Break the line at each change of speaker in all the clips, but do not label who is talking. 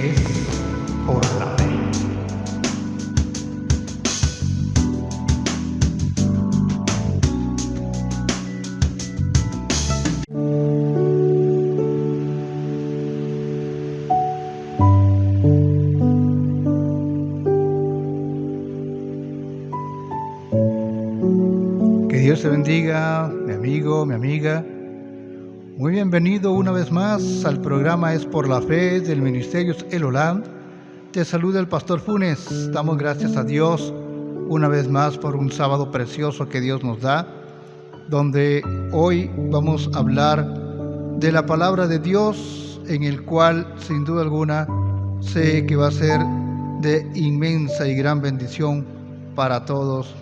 es por la fe. Que Dios te bendiga, mi amigo, mi amiga. Muy bienvenido una vez más al programa Es por la Fe del Ministerio Elolam. Te saluda el Pastor Funes. Damos gracias a Dios una vez más por un sábado precioso que Dios nos da, donde hoy vamos a hablar de la palabra de Dios, en el cual sin duda alguna sé que va a ser de inmensa y gran bendición para todos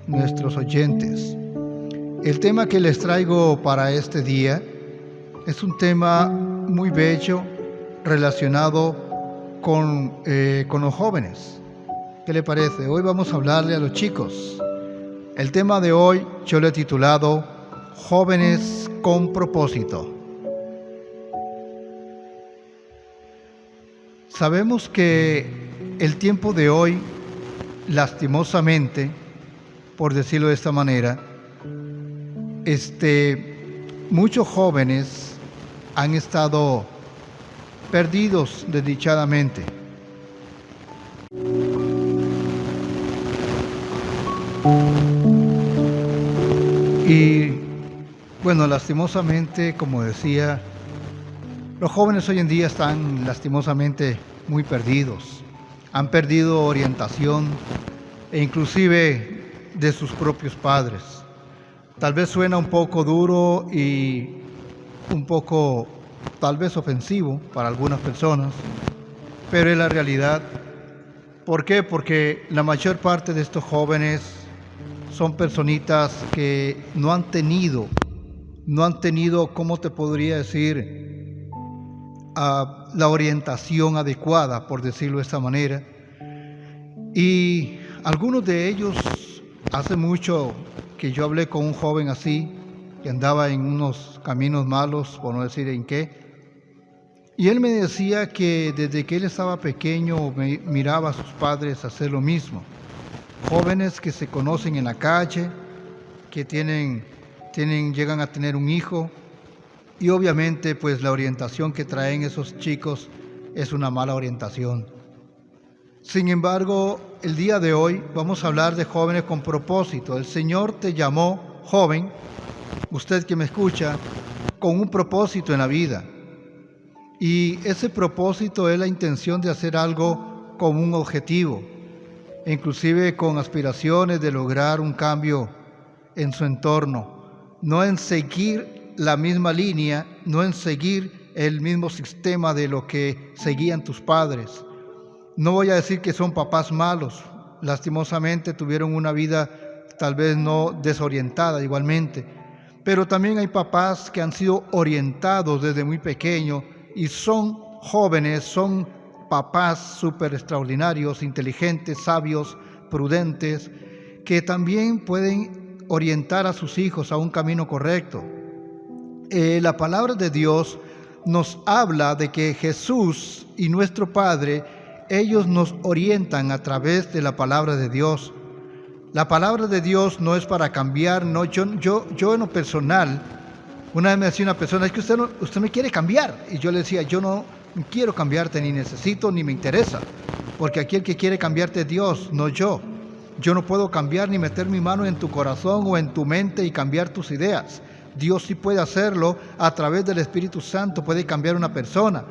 nuestros oyentes. El tema que les traigo para este día es un tema muy bello relacionado con los jóvenes. ¿Qué le parece? Hoy vamos a hablarle a los chicos. El tema de hoy yo lo he titulado Jóvenes con propósito. Sabemos que el tiempo de hoy, lastimosamente, por decirlo de esta manera, muchos jóvenes han estado perdidos desdichadamente. Y bueno, lastimosamente, como decía, los jóvenes hoy en día están lastimosamente muy perdidos. Han perdido orientación e inclusive de sus propios padres. Tal vez suena un poco duro y un poco tal vez ofensivo para algunas personas, pero es la realidad. ¿Por qué? Porque la mayor parte de estos jóvenes son personitas que no han tenido, ¿cómo te podría decir? La orientación adecuada, por decirlo de esta manera. Y algunos de ellos, hace mucho que yo hablé con un joven así, que andaba en unos caminos malos, por no decir en qué, y él me decía que desde que él estaba pequeño miraba a sus padres hacer lo mismo. Jóvenes que se conocen en la calle, que llegan a tener un hijo, y obviamente pues la orientación que traen esos chicos es una mala orientación. Sin embargo, el día de hoy vamos a hablar de jóvenes con propósito. El Señor te llamó joven, usted que me escucha, con un propósito en la vida. Y ese propósito es la intención de hacer algo con un objetivo, inclusive con aspiraciones de lograr un cambio en su entorno. No en seguir la misma línea, no en seguir el mismo sistema de lo que seguían tus padres. No voy a decir que son papás malos, lastimosamente tuvieron una vida tal vez no desorientada igualmente, pero también hay papás que han sido orientados desde muy pequeños y son jóvenes, son papás súper extraordinarios, inteligentes, sabios, prudentes, que también pueden orientar a sus hijos a un camino correcto. La palabra de Dios nos habla de que Jesús y nuestro Padre, ellos nos orientan a través de la palabra de Dios. La palabra de Dios no es para cambiar, no, yo en lo personal, una vez me decía una persona, es que usted no quiere cambiar. Y yo le decía, yo no quiero cambiarte, ni necesito, ni me interesa. Porque aquí el que quiere cambiarte es Dios, no yo. Yo no puedo cambiar ni meter mi mano en tu corazón o en tu mente y cambiar tus ideas. Dios sí puede hacerlo a través del Espíritu Santo, puede cambiar una persona,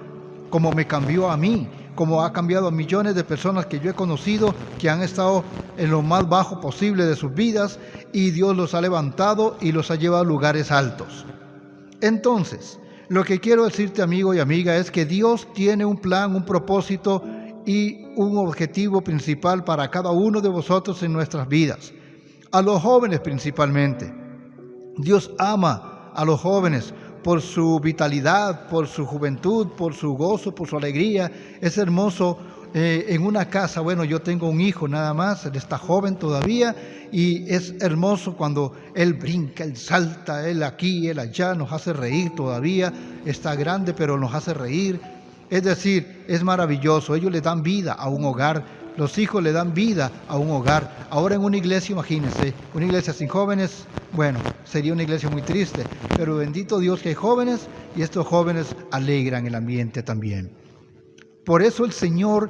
como me cambió a mí, como ha cambiado a millones de personas que yo he conocido, que han estado en lo más bajo posible de sus vidas y Dios los ha levantado y los ha llevado a lugares altos. Entonces, lo que quiero decirte, amigo y amiga, es que Dios tiene un plan, un propósito y un objetivo principal para cada uno de vosotros en nuestras vidas. A los jóvenes principalmente. Dios ama a los jóvenes por su vitalidad, por su juventud, por su gozo, por su alegría. Es hermoso en una casa. Bueno, yo tengo un hijo nada más, él está joven todavía y es hermoso cuando él brinca, él salta, él aquí, él allá, nos hace reír todavía. Está grande pero nos hace reír. Es decir, es maravilloso. Ellos le dan vida a un hogar. Los hijos le dan vida a un hogar. Ahora en una iglesia, imagínense, una iglesia sin jóvenes, bueno, sería una iglesia muy triste. Pero bendito Dios que hay jóvenes y estos jóvenes alegran el ambiente también. Por eso el Señor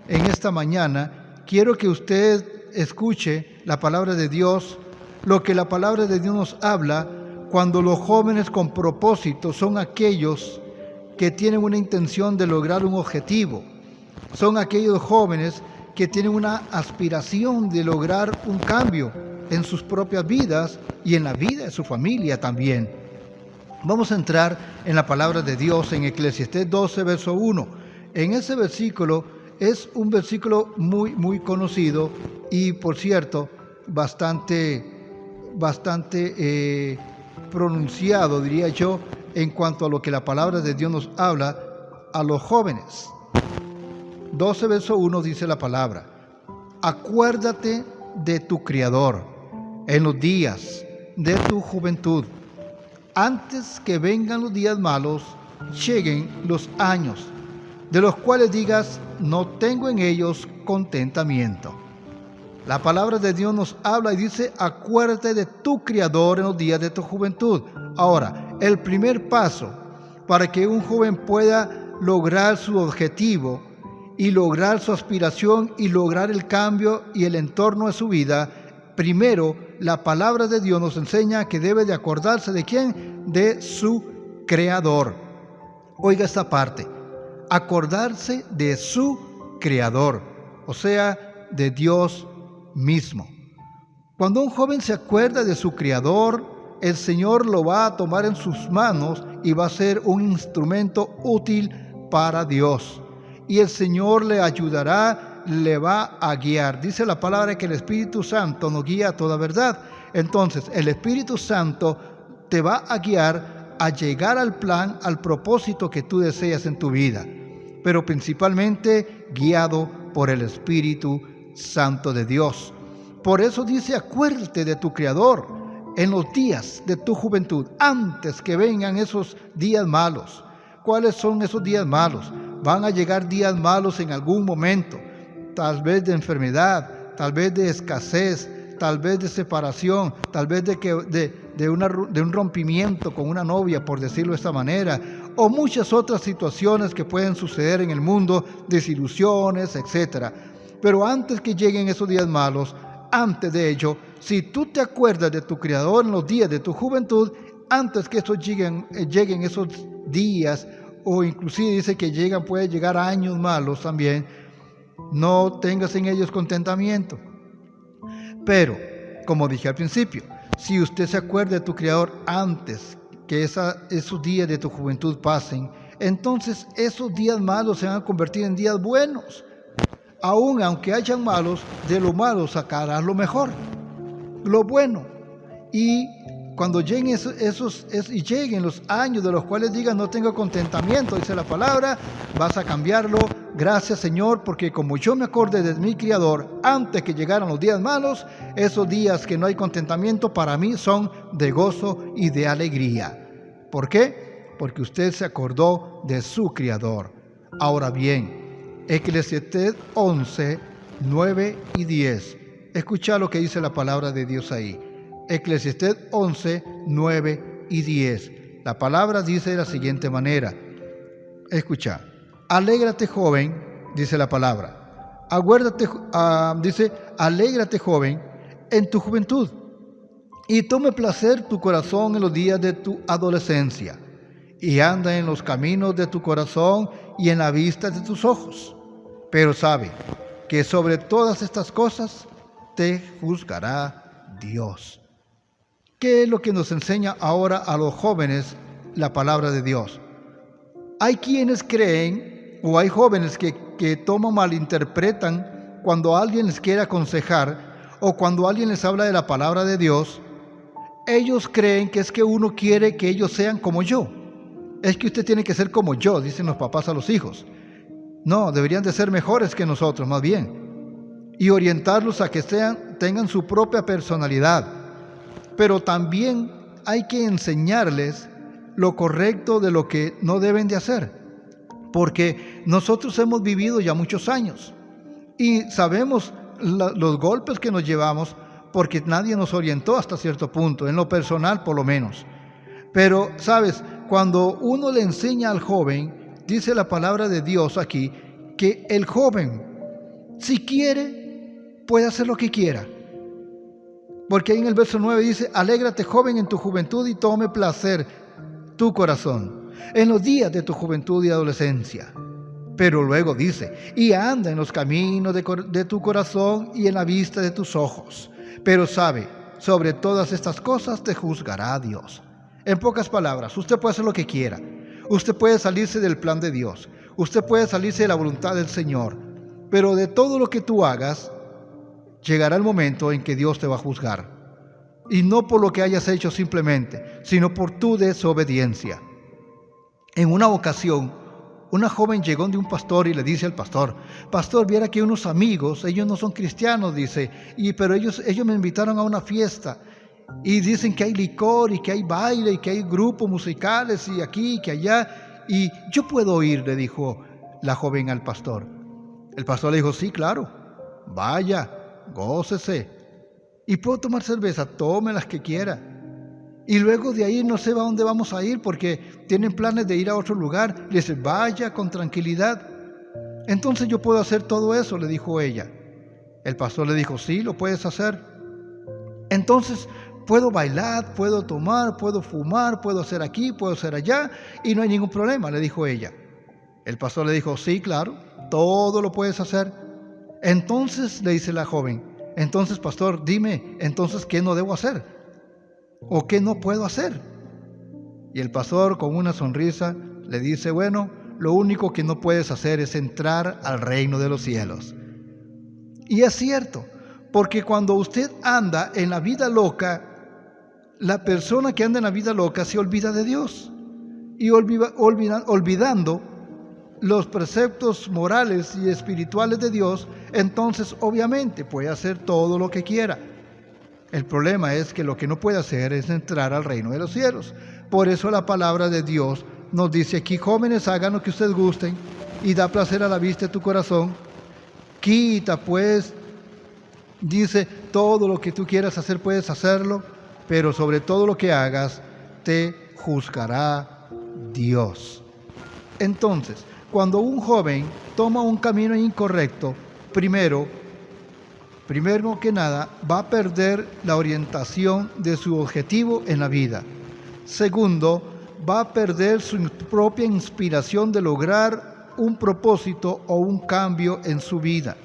en esta mañana, quiero que usted escuche la palabra de Dios, lo que la palabra de Dios nos habla cuando los jóvenes con propósito son aquellos que tienen una intención de lograr un objetivo. Son aquellos jóvenes que tienen una aspiración de lograr un cambio en sus propias vidas y en la vida de su familia también. Vamos a entrar en la palabra de Dios en Eclesiastés 12, verso 1. En ese versículo es un versículo muy conocido y, por cierto, bastante pronunciado, diría yo, en cuanto a lo que la palabra de Dios nos habla a los jóvenes. 12, verso 1 dice la palabra: acuérdate de tu Criador en los días de tu juventud, antes que vengan los días malos, lleguen los años, de los cuales digas, no tengo en ellos contentamiento. La palabra de Dios nos habla y dice, acuérdate de tu Criador en los días de tu juventud. Ahora, el primer paso para que un joven pueda lograr su objetivo y lograr su aspiración y lograr el cambio y el entorno de su vida, primero la palabra de Dios nos enseña que debe de acordarse ¿de quién? De su Creador. Oiga esta parte, acordarse de su Creador, o sea, de Dios mismo. Cuando un joven se acuerda de su Creador, el Señor lo va a tomar en sus manos y va a ser un instrumento útil para Dios. Y el Señor le ayudará, le va a guiar. Dice la palabra que el Espíritu Santo nos guía a toda verdad. Entonces, el Espíritu Santo te va a guiar a llegar al plan, al propósito que tú deseas en tu vida, pero principalmente guiado por el Espíritu Santo de Dios. Por eso dice, acuérdate de tu Creador en los días de tu juventud, antes que vengan esos días malos. ¿Cuáles son esos días malos? Van a llegar días malos en algún momento, tal vez de enfermedad, tal vez de escasez, tal vez de separación, tal vez de un rompimiento con una novia, por decirlo de esta manera, o muchas otras situaciones que pueden suceder en el mundo, desilusiones, etc. Pero antes que lleguen esos días malos, antes de ello, si tú te acuerdas de tu Creador en los días de tu juventud, antes que lleguen esos días, o inclusive dice que puede llegar años malos también, no tengas en ellos contentamiento. Pero, como dije al principio, si usted se acuerda de tu Creador antes que esos días de tu juventud pasen, entonces esos días malos se van a convertir en días buenos. Aunque hayan malos, de lo malo sacarás lo mejor, lo bueno. Y cuando lleguen lleguen los años de los cuales digas no tengo contentamiento, dice la palabra, vas a cambiarlo. Gracias, Señor, porque como yo me acordé de mi Creador antes que llegaran los días malos, esos días que no hay contentamiento para mí son de gozo y de alegría. ¿Por qué? Porque usted se acordó de su Creador. Ahora bien, Eclesiastés 11, 9 y 10. Escucha lo que dice la palabra de Dios ahí. Eclesiastés 11, 9 y 10. La palabra dice de la siguiente manera. Escucha. Alégrate, joven, dice la palabra. Dice, alégrate, joven, en tu juventud, y tome placer tu corazón en los días de tu adolescencia, y anda en los caminos de tu corazón y en la vista de tus ojos. Pero sabe que sobre todas estas cosas te juzgará Dios. ¿Qué es lo que nos enseña ahora a los jóvenes la palabra de Dios? Hay quienes creen, o hay jóvenes que malinterpretan cuando alguien les quiere aconsejar o cuando alguien les habla de la palabra de Dios. Ellos creen que es que uno quiere que ellos sean como yo. Es que usted tiene que ser como yo, dicen los papás a los hijos. No, deberían de ser mejores que nosotros, más bien. Y orientarlos a que tengan su propia personalidad. Pero también hay que enseñarles lo correcto de lo que no deben de hacer. porque nosotros hemos vivido ya muchos años y sabemos los golpes que nos llevamos, porque nadie nos orientó hasta cierto punto, en lo personal por lo menos. Pero, ¿sabes? Cuando uno le enseña al joven, dice la palabra de Dios aquí, que el joven, si quiere, puede hacer lo que quiera. Porque ahí en el verso 9 dice: alégrate, joven, en tu juventud, y tome placer tu corazón en los días de tu juventud y adolescencia. Pero luego dice: y anda en los caminos de tu corazón y en la vista de tus ojos. Pero sabe, sobre todas estas cosas te juzgará Dios. En pocas palabras, usted puede hacer lo que quiera. Usted puede salirse del plan de Dios. Usted puede salirse de la voluntad del Señor. Pero de todo lo que tú hagas, llegará el momento en que Dios te va a juzgar. Y no por lo que hayas hecho simplemente, sino por tu desobediencia. En una ocasión, una joven llegó donde un pastor y le dice al pastor: pastor, viera que unos amigos, ellos no son cristianos, dice, pero ellos me invitaron a una fiesta y dicen que hay licor y que hay baile y que hay grupos musicales y aquí y que allá, y yo puedo ir, le dijo la joven al pastor. El pastor le dijo: sí, claro, vaya, gócese, y puedo tomar cerveza, tome las que quiera. Y luego de ahí no sé a dónde vamos a ir porque tienen planes de ir a otro lugar. Le dice: vaya con tranquilidad. Entonces yo puedo hacer todo eso, le dijo ella. El pastor le dijo: sí, lo puedes hacer. Entonces puedo bailar, puedo tomar, puedo fumar, puedo hacer aquí, puedo hacer allá, y no hay ningún problema, le dijo ella. El pastor le dijo: sí, claro, todo lo puedes hacer. Entonces le dice la joven: entonces, pastor, dime, entonces, ¿qué no debo hacer? ¿O qué no puedo hacer? Y el pastor, con una sonrisa, le dice: bueno, lo único que no puedes hacer es entrar al reino de los cielos. Y es cierto, porque cuando usted anda en la vida loca, la persona que anda en la vida loca se olvida de Dios. Y olvidando los preceptos morales y espirituales de Dios, entonces obviamente puede hacer todo lo que quiera. El problema es que lo que no puede hacer es entrar al reino de los cielos. Por eso la palabra de Dios nos dice aquí: jóvenes, hagan lo que ustedes gusten y da placer a la vista de tu corazón. Quita pues, dice, todo lo que tú quieras hacer puedes hacerlo, pero sobre todo lo que hagas te juzgará Dios. Entonces, cuando un joven toma un camino incorrecto, primero que nada, va a perder la orientación de su objetivo en la vida. Segundo, va a perder su propia inspiración de lograr un propósito o un cambio en su vida.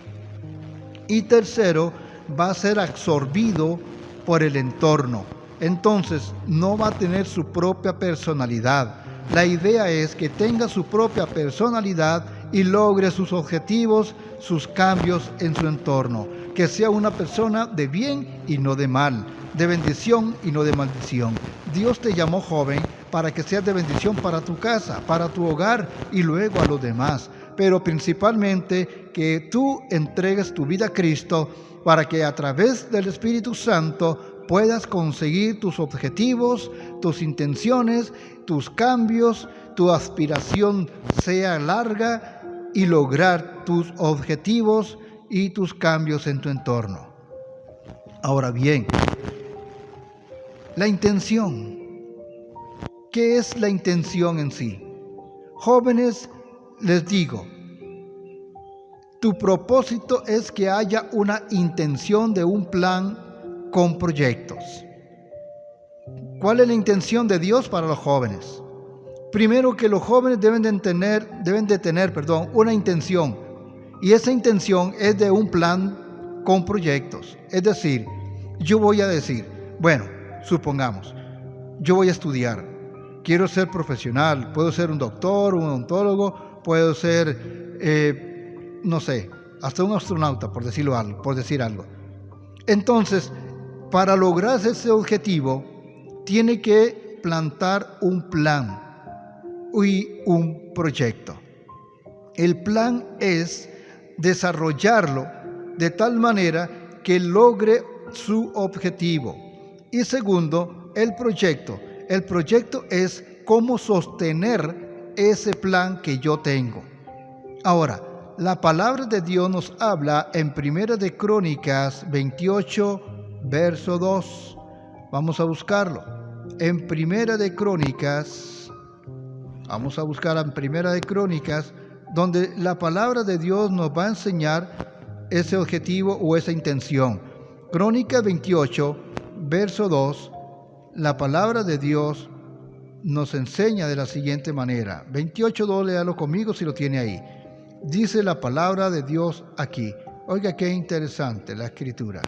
Y tercero, va a ser absorbido por el entorno. Entonces, no va a tener su propia personalidad. La idea es que tenga su propia personalidad y logre sus objetivos, sus cambios en su entorno. Que sea una persona de bien y no de mal, de bendición y no de maldición. Dios te llamó, joven, para que seas de bendición para tu casa, para tu hogar y luego a los demás. Pero principalmente que tú entregues tu vida a Cristo para que a través del Espíritu Santo puedas conseguir tus objetivos, tus intenciones, tus cambios, tu aspiración sea larga y lograr tus objetivos y tus cambios en tu entorno. Ahora bien, la intención. ¿Qué es la intención en sí? Jóvenes, les digo, tu propósito es que haya una intención de un plan con proyectos. ¿Cuál es la intención de Dios para los jóvenes? Primero, que los jóvenes deben de tener una intención. Y esa intención es de un plan con proyectos. Es decir, yo voy a decir, bueno, supongamos, yo voy a estudiar, quiero ser profesional, puedo ser un doctor, un odontólogo, puedo ser, no sé, hasta un astronauta, por decir algo. Entonces, para lograr ese objetivo, tiene que plantar un plan y un proyecto. El plan es desarrollarlo de tal manera que logre su objetivo. Y segundo, el proyecto. El proyecto es cómo sostener ese plan que yo tengo. Ahora, la palabra de Dios nos habla en 1 de Crónicas 28, verso 2. Vamos a buscarlo. En 1 de Crónicas, vamos a buscar en 1 de Crónicas, donde la palabra de Dios nos va a enseñar ese objetivo o esa intención. Crónicas 28, verso 2, la palabra de Dios nos enseña de la siguiente manera. 28.2, léalo conmigo si lo tiene ahí. Dice la palabra de Dios aquí. Oiga qué interesante la escritura.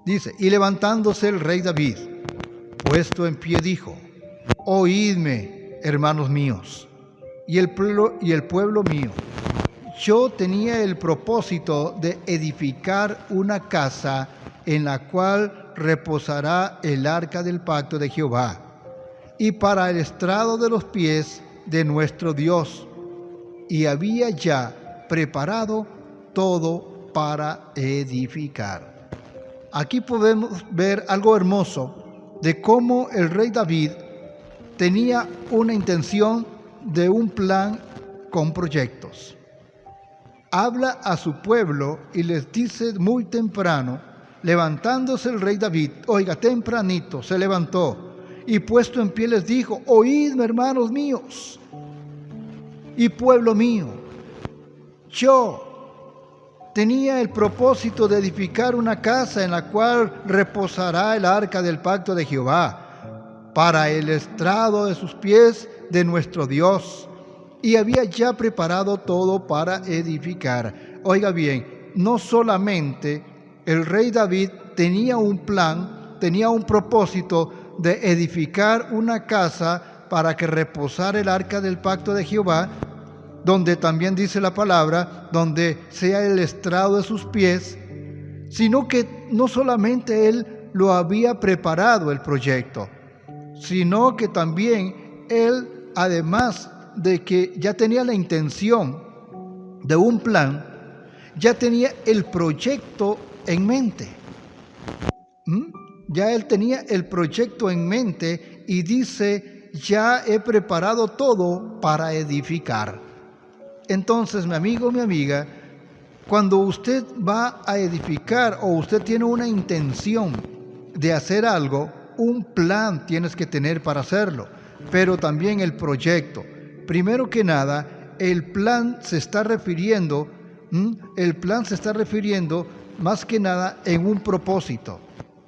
Dice, y levantándose el rey David, puesto en pie, dijo: oídme, hermanos míos, y el pueblo mío. Yo tenía el propósito de edificar una casa en la cual reposará el arca del pacto de Jehová, y para el estrado de los pies de nuestro Dios, y había ya preparado todo para edificar. Aquí podemos ver algo hermoso de cómo el rey David tenía una intención de un plan con proyectos. Habla a su pueblo y les dice muy temprano, levantándose el rey David, oiga, tempranito se levantó y puesto en pie les dijo: oídme, hermanos míos y pueblo mío, yo tenía el propósito de edificar una casa en la cual reposará el arca del pacto de Jehová, para el estrado de sus pies de nuestro Dios, y había ya preparado todo para edificar. Oiga bien, no solamente el rey David tenía un plan, tenía un propósito de edificar una casa para que reposara el arca del pacto de Jehová, donde también dice la palabra, donde sea el estrado de sus pies, sino que no solamente él lo había preparado el proyecto, sino que también él, además de que ya tenía la intención de un plan, ya tenía el proyecto en mente. Ya él tenía el proyecto en mente y dice: ya he preparado todo para edificar. Entonces, mi amigo, mi amiga, cuando usted va a edificar o usted tiene una intención de hacer algo, un plan tienes que tener para hacerlo, pero también el proyecto. Primero que nada, el plan se está refiriendo más que nada en un propósito.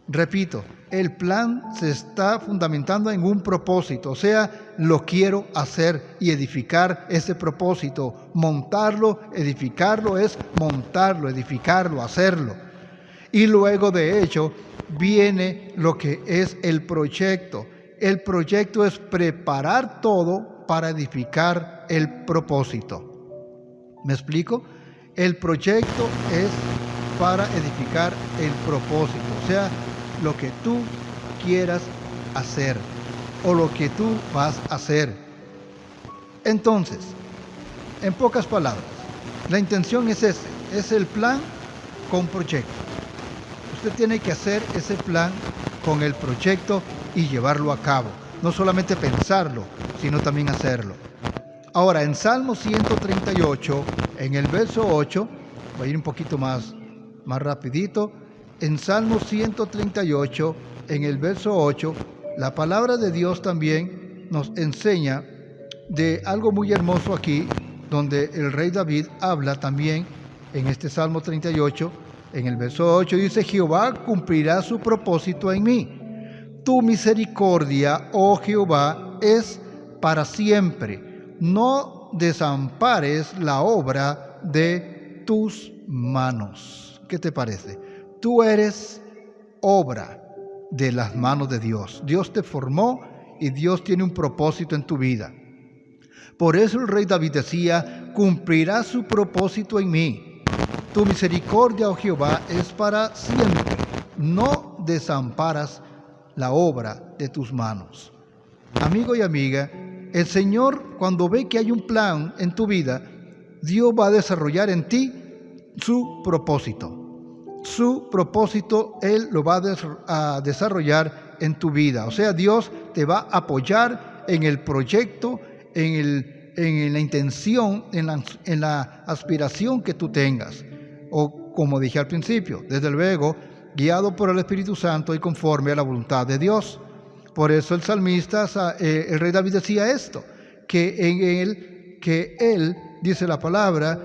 Repito, el plan se está fundamentando en un propósito, o sea, lo quiero hacer y edificar ese propósito. Montarlo, edificarlo es montarlo, edificarlo, hacerlo. Y luego de ello viene lo que es el proyecto. El proyecto es preparar todo para edificar el propósito. ¿Me explico? El proyecto es para edificar el propósito, o sea, lo que tú quieras hacer o lo que tú vas a hacer. Entonces, en pocas palabras, la intención es es el plan con proyecto. Usted tiene que hacer ese plan con el proyecto y llevarlo a cabo. No solamente pensarlo, sino también hacerlo. Ahora, en Salmo 138, en el verso 8, voy a ir un poquito más rapidito. En Salmo 138, en el verso 8, la palabra de Dios también nos enseña de algo muy hermoso aquí, donde el rey David habla también en este Salmo 38, en el verso 8, dice: Jehová cumplirá su propósito en mí. Tu misericordia, oh Jehová, es para siempre. No desampares la obra de tus manos. ¿Qué te parece? Tú eres obra de las manos de Dios. Dios te formó y Dios tiene un propósito en tu vida. Por eso el rey David decía: cumplirá su propósito en mí. Tu misericordia, oh Jehová, es para siempre. No desamparas la obra de tus manos. Amigo y amiga, el Señor, cuando ve que hay un plan en tu vida, Dios va a desarrollar en ti su propósito. Su propósito Él lo va a desarrollar en tu vida. O sea, Dios te va a apoyar en el proyecto, en la intención, en la aspiración que tú tengas. O como dije al principio, desde luego, guiado por el Espíritu Santo y conforme a la voluntad de Dios. Por eso el salmista, el rey David decía esto, que él, dice la palabra,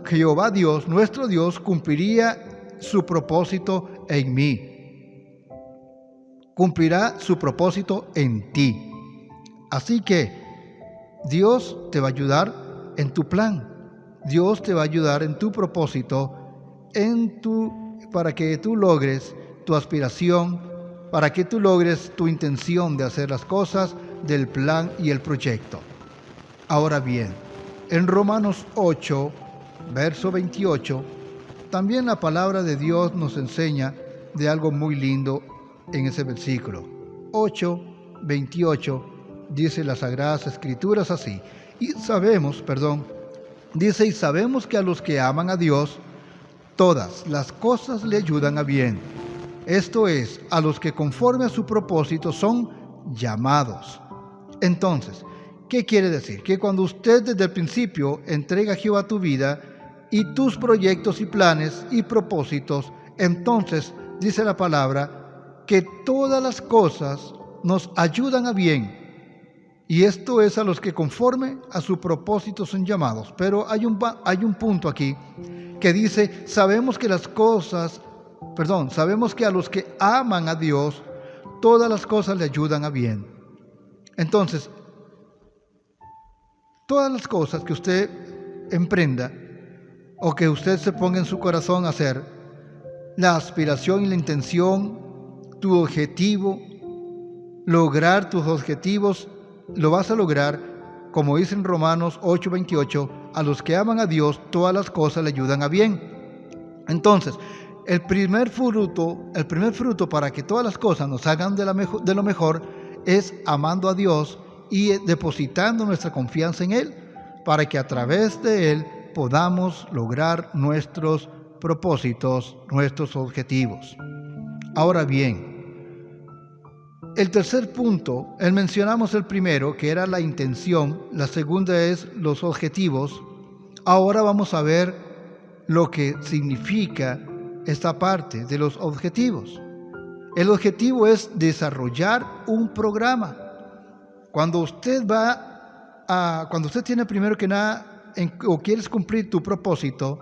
Jehová Dios, nuestro Dios, cumpliría su propósito en mí. Cumplirá su propósito en ti. Así que Dios te va a ayudar en tu plan. Dios te va a ayudar en tu propósito, para que tú logres tu aspiración, para que tú logres tu intención de hacer las cosas del plan y el proyecto. Ahora bien, en Romanos 8, verso 28, también la palabra de Dios nos enseña de algo muy lindo en ese versículo. 8, 28, dice las Sagradas Escrituras así. Y sabemos que a los que aman a Dios, todas las cosas le ayudan a bien. Esto es, a los que conforme a su propósito son llamados. Entonces, ¿qué quiere decir? Que cuando usted desde el principio entrega a Jehová tu vida y tus proyectos y planes y propósitos, entonces dice la palabra que todas las cosas nos ayudan a bien. Y esto es a los que conforme a su propósito son llamados. Pero hay un punto aquí que dice, sabemos que a los que aman a Dios, todas las cosas le ayudan a bien. Entonces, todas las cosas que usted emprenda o que usted se ponga en su corazón a hacer, la aspiración y la intención, tu objetivo, lograr tus objetivos, lo vas a lograr, como dice en Romanos 8:28, a los que aman a Dios, todas las cosas le ayudan a bien. Entonces, el primer fruto para que todas las cosas nos hagan de lo mejor es amando a Dios y depositando nuestra confianza en Él, para que a través de Él podamos lograr nuestros propósitos, nuestros objetivos. Ahora bien, el tercer punto, mencionamos el primero, que era la intención, la segunda es los objetivos. Ahora vamos a ver lo que significa esta parte de los objetivos. El objetivo es desarrollar un programa. Cuando usted tiene primero que nada o quieres cumplir tu propósito,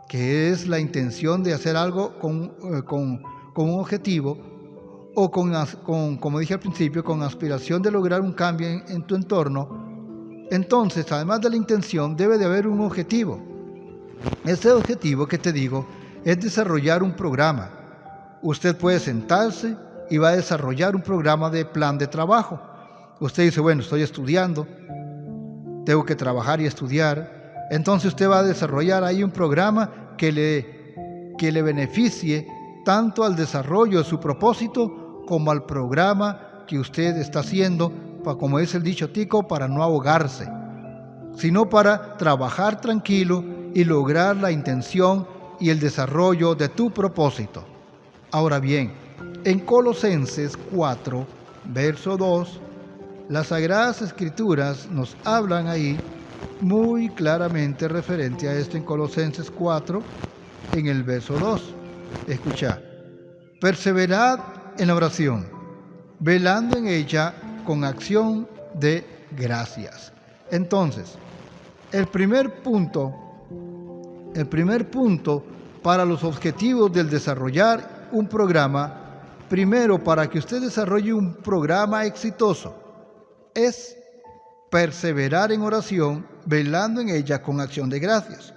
que es la intención de hacer algo con un objetivo, o como dije al principio, con aspiración de lograr un cambio en tu entorno, entonces, además de la intención, debe de haber un objetivo. Ese objetivo que te digo es desarrollar un programa. Usted puede sentarse y va a desarrollar un programa de plan de trabajo. Usted dice, bueno, estoy estudiando, tengo que trabajar y estudiar. Entonces usted va a desarrollar ahí un programa que le beneficie tanto al desarrollo de su propósito como al programa que usted está haciendo, como dice el dicho tico, para no ahogarse, sino para trabajar tranquilo y lograr la intención y el desarrollo de tu propósito. Ahora bien, en Colosenses 4, verso 2, las Sagradas Escrituras nos hablan ahí muy claramente referente a esto en Colosenses 4, en el verso 2. Escucha, perseverad en la oración, velando en ella con acción de gracias. Entonces, el primer punto para los objetivos del desarrollar un programa, primero para que usted desarrolle un programa exitoso, es perseverar en oración, velando en ella con acción de gracias.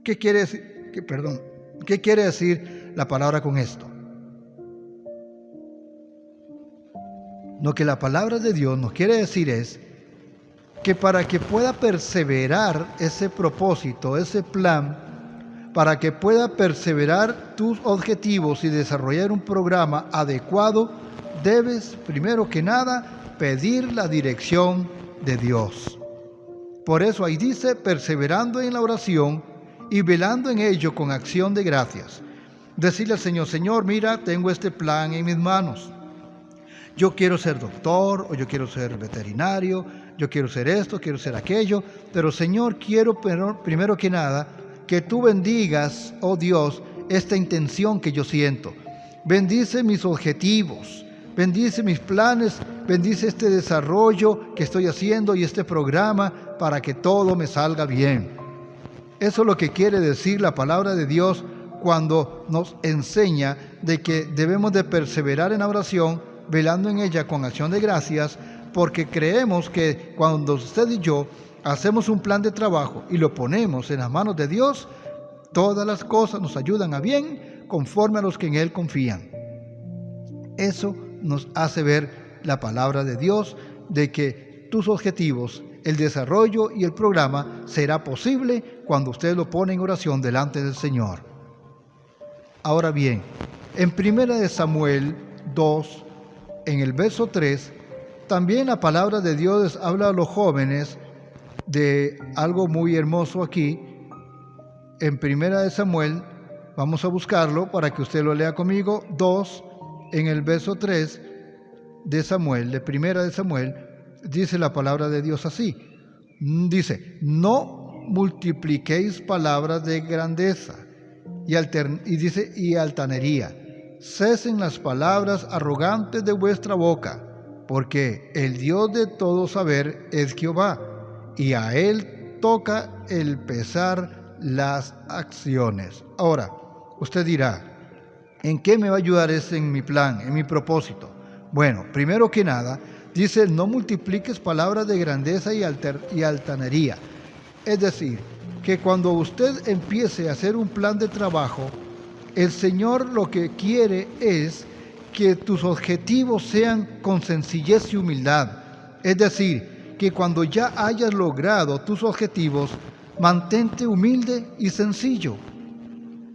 ¿Qué quiere decir la palabra con esto? Lo que la palabra de Dios nos quiere decir es que para que pueda perseverar ese propósito, ese plan, para que pueda perseverar tus objetivos y desarrollar un programa adecuado, debes, primero que nada, pedir la dirección de Dios. Por eso ahí dice, perseverando en la oración y velando en ello con acción de gracias. Decirle al Señor, Señor, mira, tengo este plan en mis manos. Yo quiero ser doctor, o yo quiero ser veterinario, yo quiero ser esto, quiero ser aquello, pero Señor, quiero primero que nada que tú bendigas, oh Dios, esta intención que yo siento. Bendice mis objetivos, bendice mis planes, bendice este desarrollo que estoy haciendo y este programa para que todo me salga bien. Eso es lo que quiere decir la palabra de Dios cuando nos enseña de que debemos de perseverar en la oración, velando en ella con acción de gracias, porque creemos que cuando usted y yo hacemos un plan de trabajo y lo ponemos en las manos de Dios, todas las cosas nos ayudan a bien conforme a los que en Él confían. Eso nos hace ver la palabra de Dios de que tus objetivos, el desarrollo y el programa será posible cuando usted lo pone en oración delante del Señor. Ahora bien, en 1 Samuel 2, en el verso 3, también la palabra de Dios habla a los jóvenes de algo muy hermoso aquí. En 1 Samuel, vamos a buscarlo para que usted lo lea conmigo, 2, en el verso 3 de Samuel, de 1 Samuel, dice la palabra de Dios así. Dice, no multipliquéis palabras de grandeza y altanería. Cesen las palabras arrogantes de vuestra boca, porque el Dios de todo saber es Jehová, y a Él toca el pesar las acciones. Ahora, usted dirá, ¿en qué me va a ayudar eso en mi plan, en mi propósito? Bueno, primero que nada, dice, no multipliques palabras de grandeza y altanería. Es decir, que cuando usted empiece a hacer un plan de trabajo, el Señor lo que quiere es que tus objetivos sean con sencillez y humildad. Es decir, que cuando ya hayas logrado tus objetivos, mantente humilde y sencillo.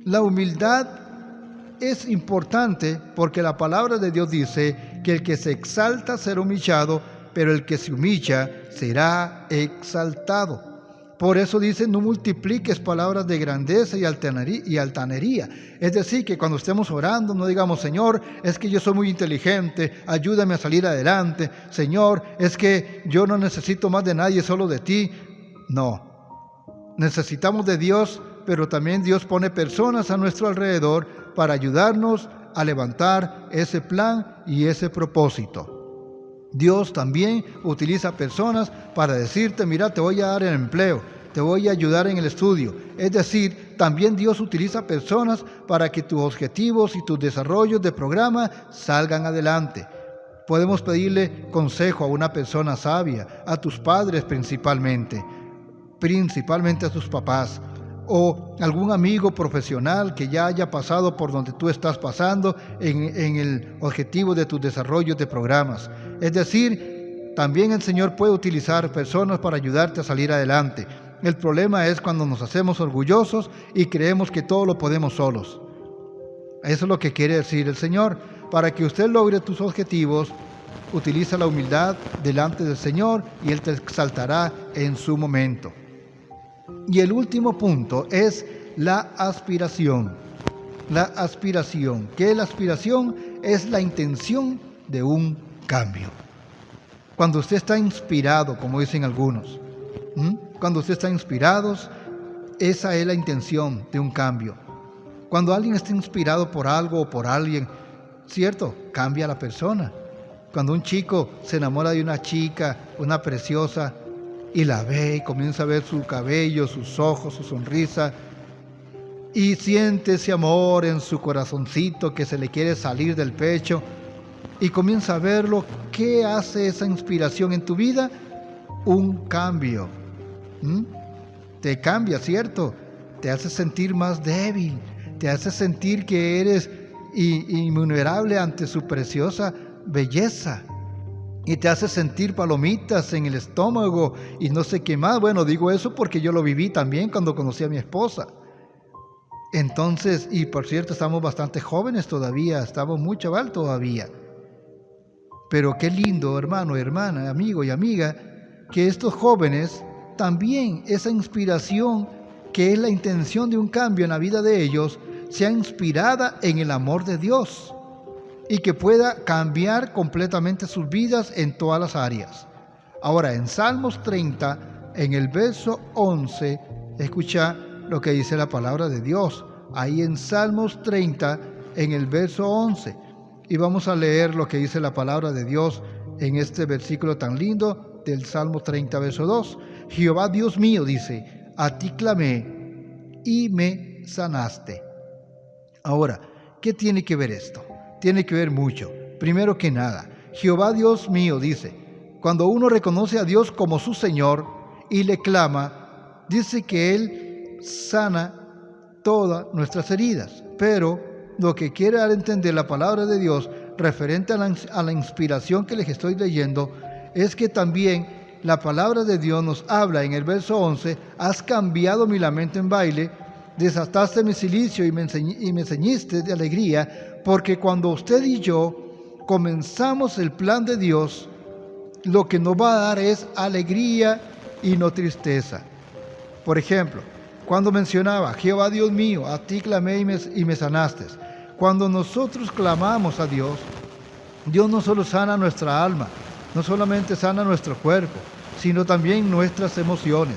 La humildad es importante porque la palabra de Dios dice que el que se exalta será humillado, pero el que se humilla será exaltado. Por eso dice, no multipliques palabras de grandeza y altanería. Es decir, que cuando estemos orando no digamos, Señor, es que yo soy muy inteligente, ayúdame a salir adelante. Señor, es que yo no necesito más de nadie, solo de ti. No, necesitamos de Dios, pero también Dios pone personas a nuestro alrededor para ayudarnos a levantar ese plan y ese propósito. Dios también utiliza personas para decirte, mira, te voy a dar el empleo, te voy a ayudar en el estudio. Es decir, también Dios utiliza personas para que tus objetivos y tus desarrollos de programa salgan adelante. Podemos pedirle consejo a una persona sabia, a tus padres principalmente a tus papás, o algún amigo profesional que ya haya pasado por donde tú estás pasando en el objetivo de tus desarrollos de programas. Es decir, también el Señor puede utilizar personas para ayudarte a salir adelante. El problema es cuando nos hacemos orgullosos y creemos que todo lo podemos solos. Eso es lo que quiere decir el Señor. Para que usted logre tus objetivos, utiliza la humildad delante del Señor y Él te exaltará en su momento. Y el último punto es la aspiración. La aspiración. ¿Qué es la aspiración? Es la intención de un cambio. Cuando usted está inspirado, como dicen algunos, cuando usted está inspirado, esa es la intención de un cambio. Cuando alguien está inspirado por algo o por alguien, ¿cierto? Cambia la persona. Cuando un chico se enamora de una chica, una preciosa, y la ve y comienza a ver su cabello, sus ojos, su sonrisa, y siente ese amor en su corazoncito que se le quiere salir del pecho, y comienza a verlo. ¿Qué hace esa inspiración en tu vida? Un cambio. Te cambia, ¿cierto? Te hace sentir más débil, te hace sentir que eres invulnerable ante su preciosa belleza, y te hace sentir palomitas en el estómago y no sé qué más. Bueno, digo eso porque yo lo viví también cuando conocí a mi esposa. Entonces, y por cierto, estamos bastante jóvenes todavía, estamos muy chaval todavía. Pero qué lindo, hermano, hermana, amigo y amiga, que estos jóvenes también, esa inspiración que es la intención de un cambio en la vida de ellos, sea inspirada en el amor de Dios. y que pueda cambiar completamente sus vidas en todas las áreas. Ahora, en Salmos 30, en el verso 11, escucha lo que dice la palabra de Dios. Ahí en Salmos 30, en el verso 11. Y vamos a leer lo que dice la palabra de Dios en este versículo tan lindo del Salmo 30, verso 2. Jehová Dios mío, dice, a ti clamé y me sanaste. Ahora, ¿qué tiene que ver esto? Tiene que ver mucho. Primero que nada, Jehová Dios mío, dice, cuando uno reconoce a Dios como su Señor y le clama, dice que Él sana todas nuestras heridas. Pero lo que quiere dar a entender la palabra de Dios referente a la inspiración que les estoy leyendo es que también la palabra de Dios nos habla en el verso 11: has cambiado mi lamento en baile, desataste mi cilicio y me ceñiste de alegría, porque cuando usted y yo comenzamos el plan de Dios, lo que nos va a dar es alegría y no tristeza. Por ejemplo, cuando mencionaba, Jehová Dios mío, a ti clamé y me sanaste. Cuando nosotros clamamos a Dios, Dios no solo sana nuestra alma, no solamente sana nuestro cuerpo, sino también nuestras emociones.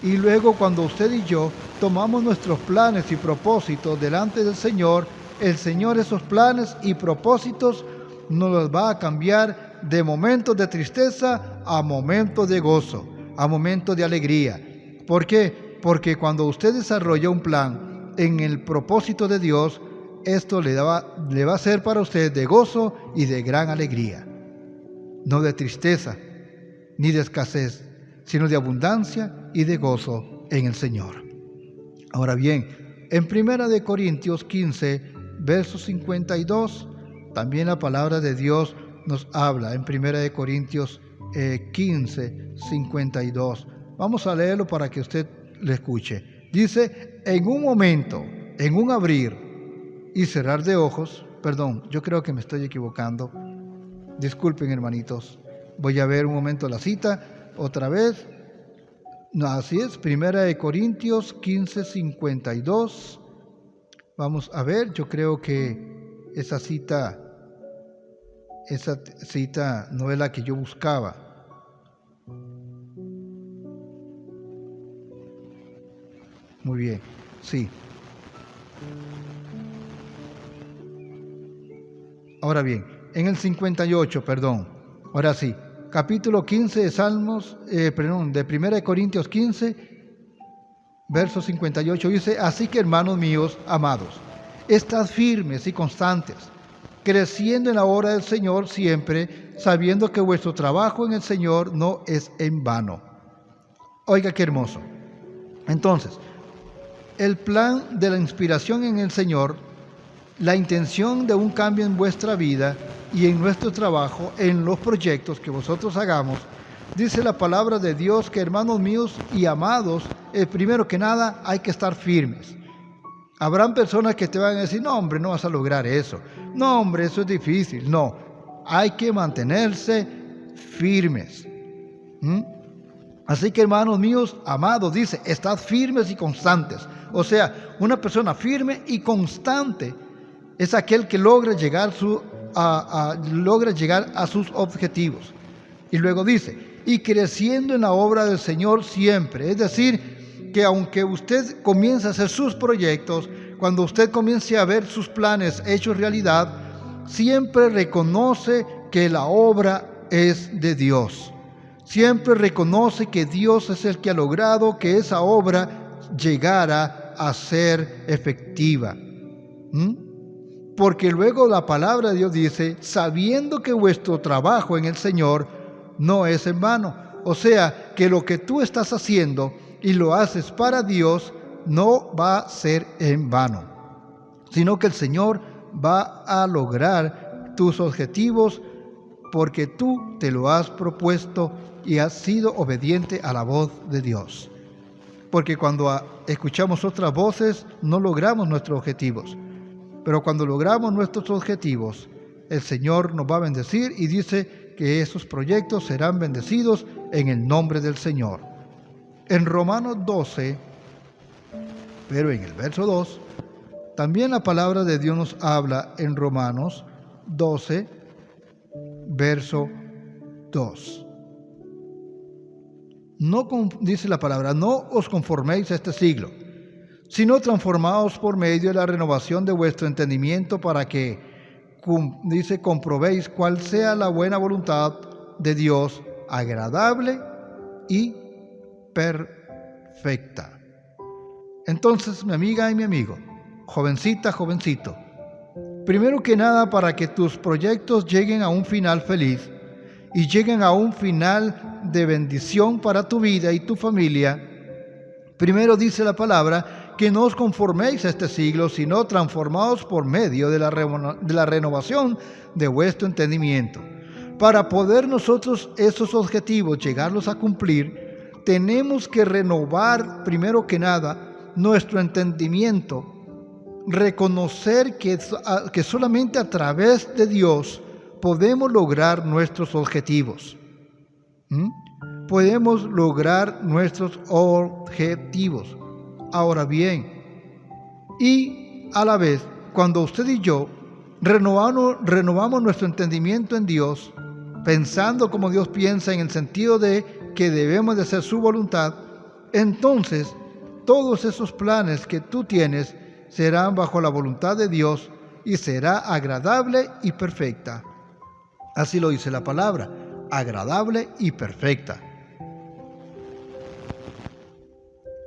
Y luego cuando usted y yo tomamos nuestros planes y propósitos delante del Señor, el Señor esos planes y propósitos nos los va a cambiar de momentos de tristeza a momentos de gozo, a momentos de alegría. ¿Por qué? Porque cuando usted desarrolla un plan en el propósito de Dios, esto le va a ser para usted de gozo y de gran alegría. No de tristeza ni de escasez, sino de abundancia y de gozo en el Señor. Ahora bien, en 1 Corintios 15, verso 52, también la palabra de Dios nos habla en 1 Corintios 15, 52. Vamos a leerlo para que usted lo escuche. Dice, en un momento, en un abrir y cerrar de ojos, perdón, yo creo que me estoy equivocando. Disculpen, hermanitos. Voy a ver un momento la cita otra vez. No, así es, 1 Corintios 15, 52. Vamos a ver, yo creo que esa cita no es la que yo buscaba. Muy bien, sí. Ahora bien, en el 58, perdón, ahora sí, capítulo 15 de Salmos, de 1 Corintios 15, verso 58, dice, así que hermanos míos, amados, estad firmes y constantes, creciendo en la obra del Señor siempre, sabiendo que vuestro trabajo en el Señor no es en vano. Oiga qué hermoso. Entonces, el plan de la inspiración en el Señor, la intención de un cambio en vuestra vida y en nuestro trabajo, en los proyectos que vosotros hagamos, dice la palabra de Dios que, hermanos míos y amados, primero que nada hay que estar firmes. Habrán personas que te van a decir, no hombre, no vas a lograr eso. No hombre, eso es difícil. No, hay que mantenerse firmes. Así que, hermanos míos, amados, dice, estad firmes y constantes. O sea, una persona firme y constante es aquel que logra llegar a sus objetivos. Y luego dice, y creciendo en la obra del Señor siempre. Es decir, que aunque usted comience a hacer sus proyectos, cuando usted comience a ver sus planes hechos realidad, siempre reconoce que la obra es de Dios. Siempre reconoce que Dios es el que ha logrado que esa obra llegara a ser efectiva. Porque luego la palabra de Dios dice, sabiendo que vuestro trabajo en el Señor no es en vano. O sea, que lo que tú estás haciendo y lo haces para Dios no va a ser en vano, sino que el Señor va a lograr tus objetivos porque tú te lo has propuesto y has sido obediente a la voz de Dios. Porque cuando escuchamos otras voces no logramos nuestros objetivos. Pero cuando logramos nuestros objetivos, el Señor nos va a bendecir y dice que esos proyectos serán bendecidos en el nombre del Señor. En Romanos 12, pero en el verso 2, también la palabra de Dios nos habla en Romanos, 12, verso 2. Dice la palabra, no os conforméis a este siglo, sino transformaos por medio de la renovación de vuestro entendimiento para que, comprobéis cuál sea la buena voluntad de Dios, agradable y perfecta. Entonces, mi amiga y mi amigo, jovencita, jovencito, primero que nada, para que tus proyectos lleguen a un final feliz y lleguen a un final de bendición para tu vida y tu familia, primero dice la palabra que no os conforméis a este siglo, sino transformaos por medio de la renovación de vuestro entendimiento. Para poder nosotros esos objetivos llegarlos a cumplir, tenemos que renovar primero que nada nuestro entendimiento, reconocer que solamente a través de Dios podemos lograr nuestros objetivos. Podemos lograr nuestros objetivos. Ahora bien, y a la vez, cuando usted y yo renovamos nuestro entendimiento en Dios, pensando como Dios piensa, en el sentido de que debemos de hacer su voluntad, entonces todos esos planes que tú tienes serán bajo la voluntad de Dios y será agradable y perfecta. Así lo dice la palabra, agradable y perfecta.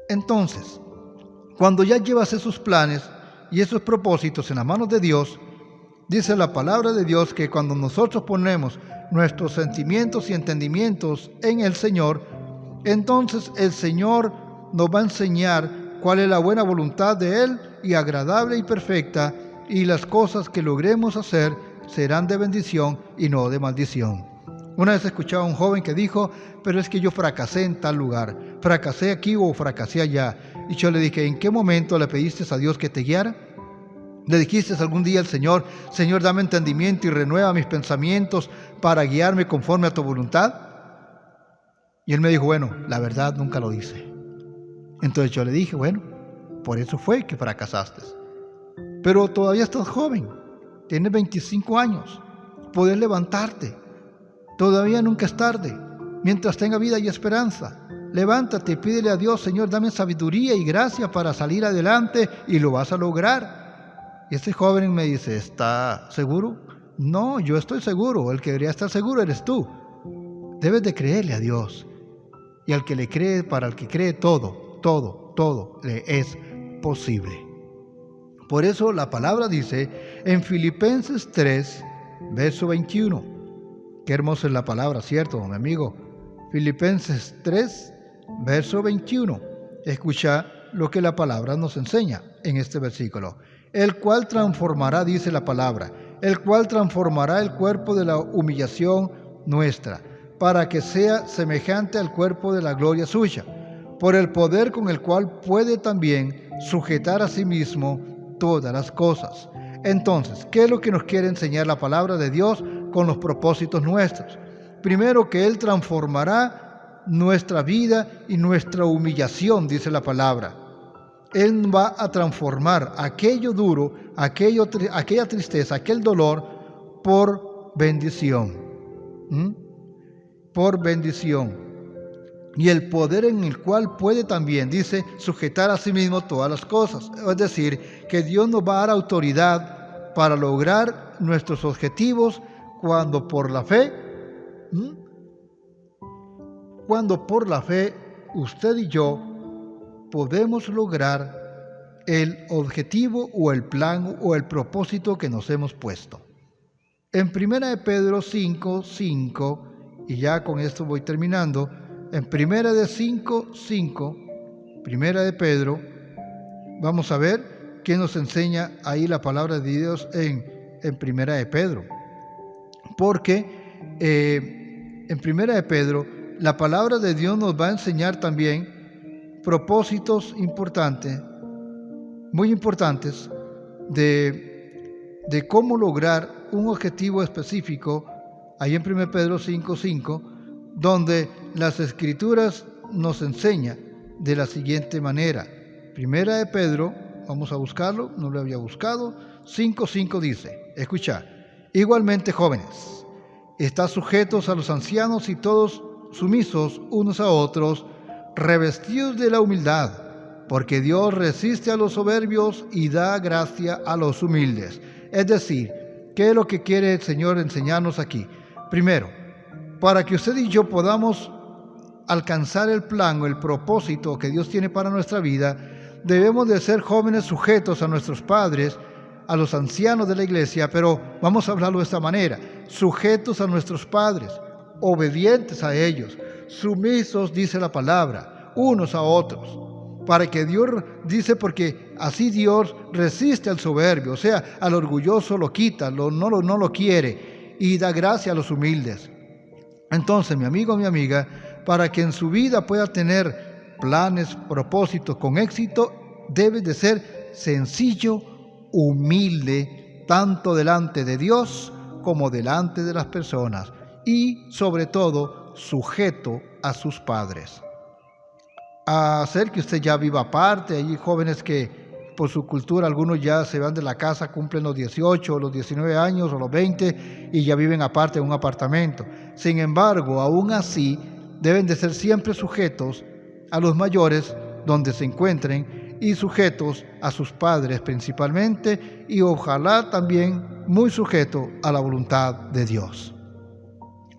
Entonces, cuando ya llevas esos planes y esos propósitos en las manos de Dios, dice la palabra de Dios que cuando nosotros ponemos nuestros sentimientos y entendimientos en el Señor, entonces el Señor nos va a enseñar cuál es la buena voluntad de Él y agradable y perfecta, y las cosas que logremos hacer serán de bendición y no de maldición. Una vez escuchaba a un joven que dijo, pero es que yo fracasé en tal lugar, fracasé aquí o fracasé allá. Y yo le dije, ¿en qué momento le pediste a Dios que te guiara? ¿Le dijiste algún día al Señor, Señor, dame entendimiento y renueva mis pensamientos para guiarme conforme a tu voluntad? Y él me dijo, bueno, la verdad nunca lo hice. Entonces yo le dije, bueno, por eso fue que fracasaste. Pero todavía estás joven, tienes 25 años, puedes levantarte. Todavía nunca es tarde, mientras tenga vida y esperanza. Levántate y pídele a Dios, Señor, dame sabiduría y gracia para salir adelante y lo vas a lograr. Y este joven me dice, ¿está seguro? No, yo estoy seguro, el que debería estar seguro eres tú. Debes de creerle a Dios. Y al que le cree, para el que cree todo le es posible. Por eso la palabra dice en Filipenses 3, verso 21. Qué hermosa es la palabra, ¿cierto, mi amigo? Filipenses 3, verso 21. Escucha lo que la palabra nos enseña en este versículo. El cual transformará, dice la palabra, el cual transformará el cuerpo de la humillación nuestra, para que sea semejante al cuerpo de la gloria suya, por el poder con el cual puede también sujetar a sí mismo todas las cosas. Entonces, ¿qué es lo que nos quiere enseñar la palabra de Dios con los propósitos nuestros? Primero, que Él transformará nuestra vida y nuestra humillación, dice la palabra. Él va a transformar aquello duro, aquella tristeza, aquel dolor, por bendición. Por bendición. Y el poder en el cual puede también, dice, sujetar a sí mismo todas las cosas. Es decir, que Dios nos va a dar autoridad para lograr nuestros objetivos cuando por la fe, usted y yo podemos lograr el objetivo o el plan o el propósito que nos hemos puesto. En 1 de Pedro 5:5, y ya con esto voy terminando, en 1 de Pedro, vamos a ver qué nos enseña ahí la palabra de Dios en 1 de Pedro. Porque en 1 de Pedro, la palabra de Dios nos va a enseñar también propósitos importantes, muy importantes, de cómo lograr un objetivo específico, ahí en 1 Pedro 5:5, donde las Escrituras nos enseña de la siguiente manera. 1 de Pedro, vamos a buscarlo, no lo había buscado, 5:5 dice, escucha, Igualmente, jóvenes, estad sujetos a los ancianos y todos sumisos unos a otros, revestidos de la humildad, porque Dios resiste a los soberbios y da gracia a los humildes. Es decir, ¿qué es lo que quiere el Señor enseñarnos aquí? Primero, para que usted y yo podamos alcanzar el plan o el propósito que Dios tiene para nuestra vida, debemos de ser jóvenes sujetos a nuestros padres, a los ancianos de la iglesia, pero vamos a hablarlo de esta manera: sujetos a nuestros padres, obedientes a ellos, sumisos, dice la palabra, unos a otros. Para que Dios, dice, porque así Dios resiste al soberbio, o sea, al orgulloso lo quita, no lo quiere, y da gracia a los humildes. Entonces, mi amigo, mi amiga, para que en su vida pueda tener planes, propósitos con éxito, debe de ser sencillo, humilde, tanto delante de Dios como delante de las personas, y sobre todo sujeto a sus padres. A hacer que usted ya viva aparte. Hay jóvenes que por su cultura, algunos ya se van de la casa, cumplen los 18, los 19 años o los 20 y ya viven aparte en un apartamento. Sin embargo, aún así, deben de ser siempre sujetos a los mayores donde se encuentren y sujetos a sus padres principalmente, y ojalá también muy sujetos a la voluntad de Dios,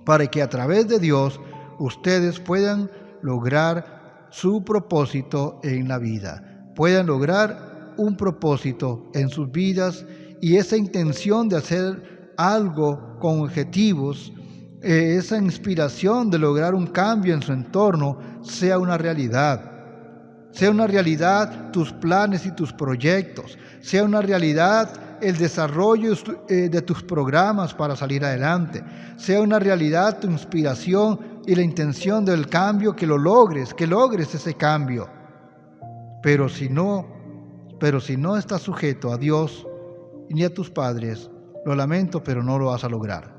para que a través de Dios ustedes puedan lograr su propósito en la vida, puedan lograr un propósito en sus vidas, y esa intención de hacer algo con objetivos, esa inspiración de lograr un cambio en su entorno, sea una realidad. Sea una realidad tus planes y tus proyectos, sea una realidad el desarrollo de tus programas para salir adelante, sea una realidad tu inspiración y la intención del cambio, que logres ese cambio. Pero si no estás sujeto a Dios ni a tus padres, lo lamento, pero no lo vas a lograr.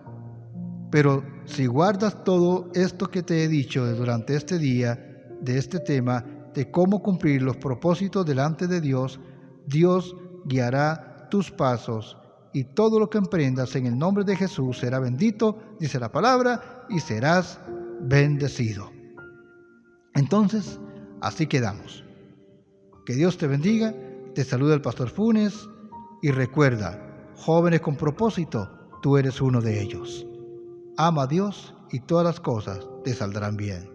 Pero si guardas todo esto que te he dicho durante este día, de este tema, de cómo cumplir los propósitos delante de Dios, Dios guiará tus pasos, y todo lo que emprendas en el nombre de Jesús será bendito, dice la palabra, y serás bendecido. Entonces, así quedamos. Que Dios te bendiga. Te saluda el pastor Funes, y recuerda, jóvenes con propósito, tú eres uno de ellos. Ama a Dios y todas las cosas te saldrán bien.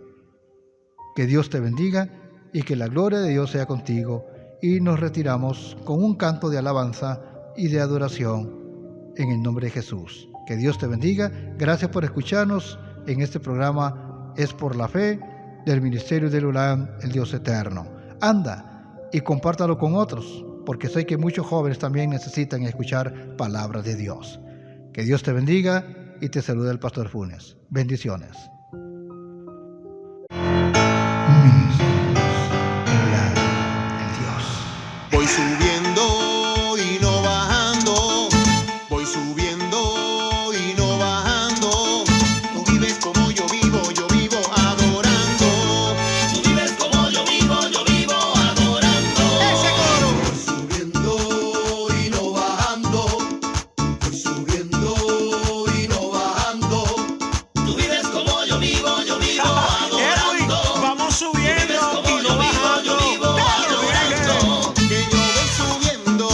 Que Dios te bendiga y que la gloria de Dios sea contigo, y nos retiramos con un canto de alabanza y de adoración en el nombre de Jesús. Que Dios te bendiga. Gracias por escucharnos en este programa Es por la Fe del Ministerio del Ulam, el Dios Eterno. Anda y compártalo con otros, porque sé que muchos jóvenes también necesitan escuchar palabras de Dios. Que Dios te bendiga, y te saluda el pastor Funes. Bendiciones.
Voy subiendo y no bajando, voy subiendo y no bajando. Tú vives como yo vivo adorando. Tú vives como yo vivo adorando. ¡Ese coro! Voy subiendo y no bajando, voy subiendo y no bajando. Tú vives como yo vivo adorando. Vamos subiendo y no bajando. Que yo voy subiendo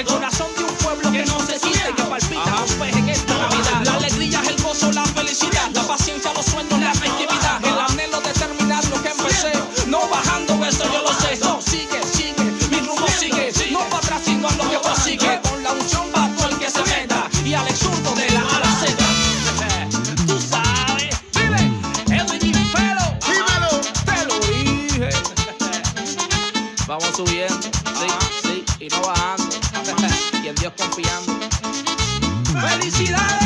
Corazón de un pueblo que no se quita y que palpita con fe en esta Navidad. La alegría es el gozo, la felicidad, la paciencia, los sueños, la festividad. El anhelo de terminar lo que empecé. No bajando, eso yo lo sé. No, sigue, sigue, mi rumbo sigue. No para atrás, sino a lo que prosigue. Con la unción va todo el que se meta. Y al exurto de la A la Z. Tú sabes, dile, Edwin Felo.
Dímelo.
Te lo dije. Vamos subiendo, sí, y no bajando. Y en Dios confiando. ¡Felicidades!